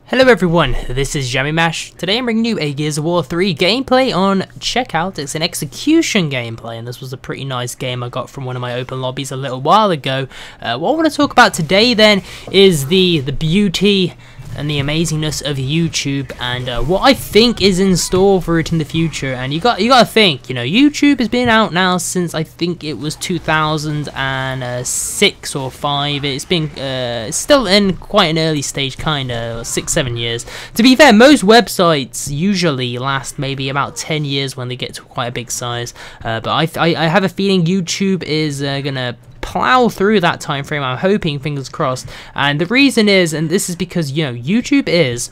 Hello everyone, this is Jammy Mash. Today I'm bringing you a Gears of War 3 gameplay on Checkout. It's an execution gameplay, and this was a pretty nice game I got from one of my open lobbies a little while ago. What I want to talk about today then is the beauty and the amazingness of YouTube and what I think is in store for it in the future. And you got to think, you know, YouTube has been out now since I think it was 2006 or 5. It's been still in quite an early stage, kind of 6-7 years. To be fair, most websites usually last maybe about 10 years when they get to quite a big size. But I have a feeling YouTube is gonna plow through that time frame. I'm hoping, fingers crossed. And the reason is, and this is because, you know, YouTube is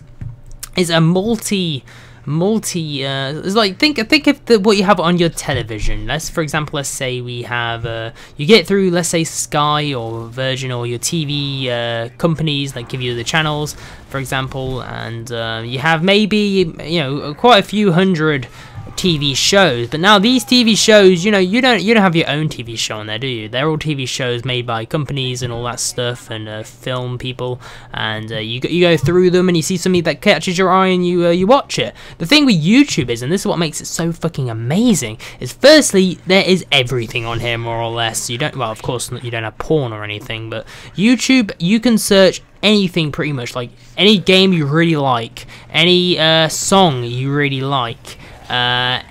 a it's like think of what you have on your television. For example, let's say we have you get through, let's say, Sky or Virgin or your TV companies that give you the channels, for example, and you have maybe, you know, quite a few hundred TV shows. But now these TV shows, you know, you don't have your own TV show on there, do you? They're all TV shows made by companies and all that stuff, and film people, and you go through them and you see something that catches your eye and you watch it. The thing with YouTube is, and this is what makes it so fucking amazing, is firstly there is everything on here more or less. You don't, well, of course you don't have porn or anything, but YouTube, you can search anything pretty much, like any game you really like, any song you really like, an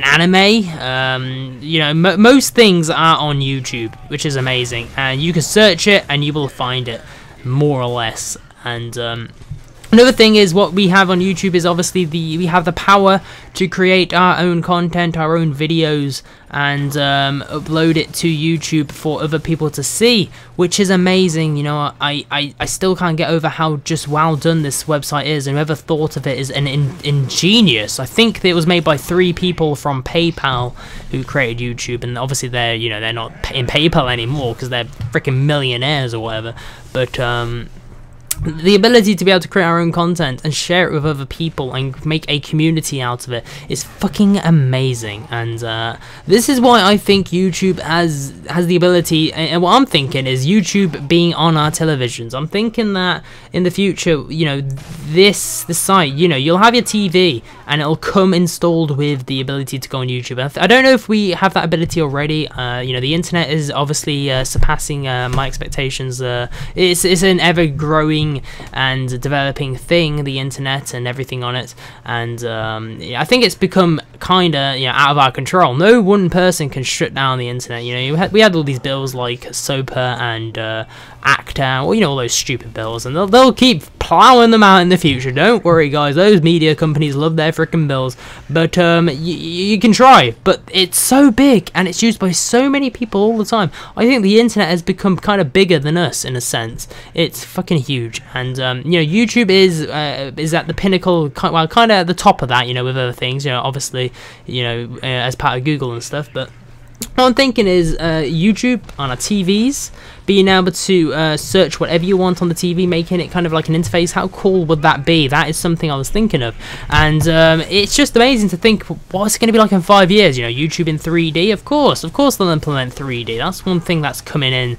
anime, you know, most things are on YouTube, which is amazing, and you can search it and you will find it more or less. And another thing is, what we have on YouTube is obviously we have the power to create our own content, our own videos, and upload it to YouTube for other people to see, which is amazing. You know, I still can't get over how just well done this website is, and whoever thought of it is an ingenious. I think it was made by 3 people from PayPal who created YouTube, and obviously they're not in PayPal anymore because they're freaking millionaires or whatever. But the ability to be able to create our own content and share it with other people and make a community out of it is fucking amazing. And this is why I think YouTube has the ability, and what I'm thinking is YouTube being on our televisions. I'm thinking that in the future, you know, this site, you know, you'll have your TV and it'll come installed with the ability to go on YouTube. I don't know if we have that ability already. You know, the internet is obviously surpassing my expectations. It's an ever-growing and developing thing, the internet and everything on it, and I think it's become kind of, you know, out of our control. No one person can shut down the internet. You know, we had all these bills like SOPA and ACTA, well, you know, all those stupid bills, and they'll keep plowing them out in the future. Don't worry, guys. Those media companies love their freaking bills, but you can try. But it's so big and it's used by so many people all the time. I think the internet has become kind of bigger than us in a sense. It's fucking huge, and you know, YouTube is at the pinnacle, well, kind of at the top of that. You know, with other things, you know, obviously, you know, as part of Google and stuff, but what I'm thinking is YouTube on our TVs, being able to search whatever you want on the TV, making it kind of like an interface. How cool would that be? That is something I was thinking of, and it's just amazing to think what's it going to be like in 5 years. You know, YouTube in 3D. Of course they'll implement 3D. That's one thing that's coming in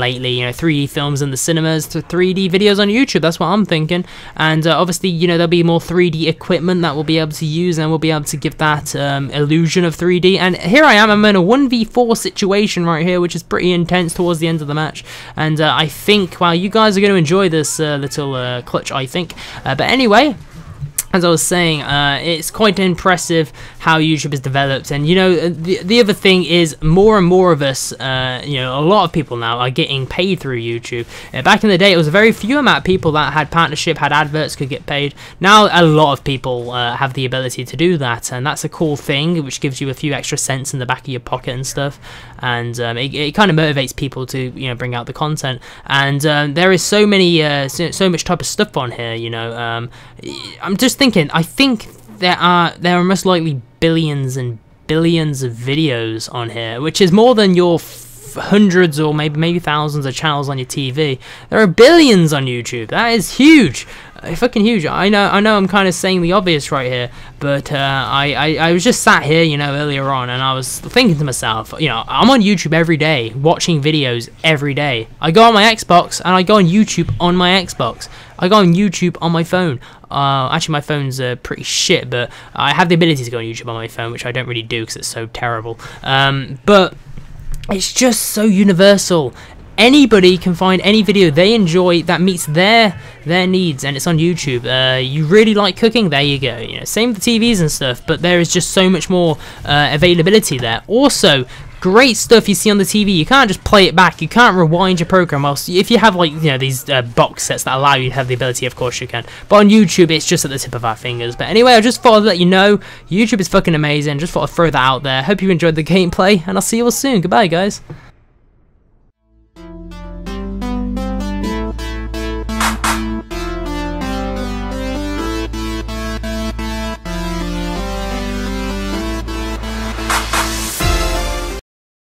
lately. You know, 3D films in the cinemas to 3D videos on YouTube. That's what I'm thinking, and obviously, you know, there'll be more 3D equipment that we'll be able to use, and we'll be able to give that illusion of 3D. And here I am. I'm in a 1v4 situation right here, which is pretty intense towards the end of the match, and I think, well, you guys are going to enjoy this little clutch, I think. But anyway, as I was saying, it's quite impressive how YouTube has developed. And, you know, the other thing is, more and more of us, you know, a lot of people now are getting paid through YouTube. Back in the day, it was a very few amount of people that had partnership, had adverts, could get paid. Now a lot of people have the ability to do that, and that's a cool thing, which gives you a few extra cents in the back of your pocket and stuff. And it kind of motivates people to, you know, bring out the content. And there is so much type of stuff on here, you know. I'm just thinking, I think there are most likely billions and billions of videos on here, which is more than your hundreds or maybe thousands of channels on your TV. There are billions on YouTube. That is huge. Fucking huge. I know I'm kind of saying the obvious right here, but I was just sat here, you know, earlier on, and I was thinking to myself, you know, I'm on YouTube every day, watching videos every day. I go on my Xbox, and I go on YouTube on my Xbox. I go on YouTube on my phone. Actually, my phone's pretty shit, but I have the ability to go on YouTube on my phone, which I don't really do because it's so terrible. But it's just so universal. Anybody can find any video they enjoy that meets their needs, and it's on YouTube. You really like cooking? There you go. You know, same with the TVs and stuff, but there is just so much more availability there. Also, great stuff you see on the TV. You can't just play it back. You can't rewind your program. Whilst if you have, like, you know, these box sets that allow you to have the ability, of course you can. But on YouTube, it's just at the tip of our fingers. But anyway, I just thought I'd let you know YouTube is fucking amazing. Just thought I'd throw that out there. Hope you enjoyed the gameplay, and I'll see you all soon. Goodbye, guys.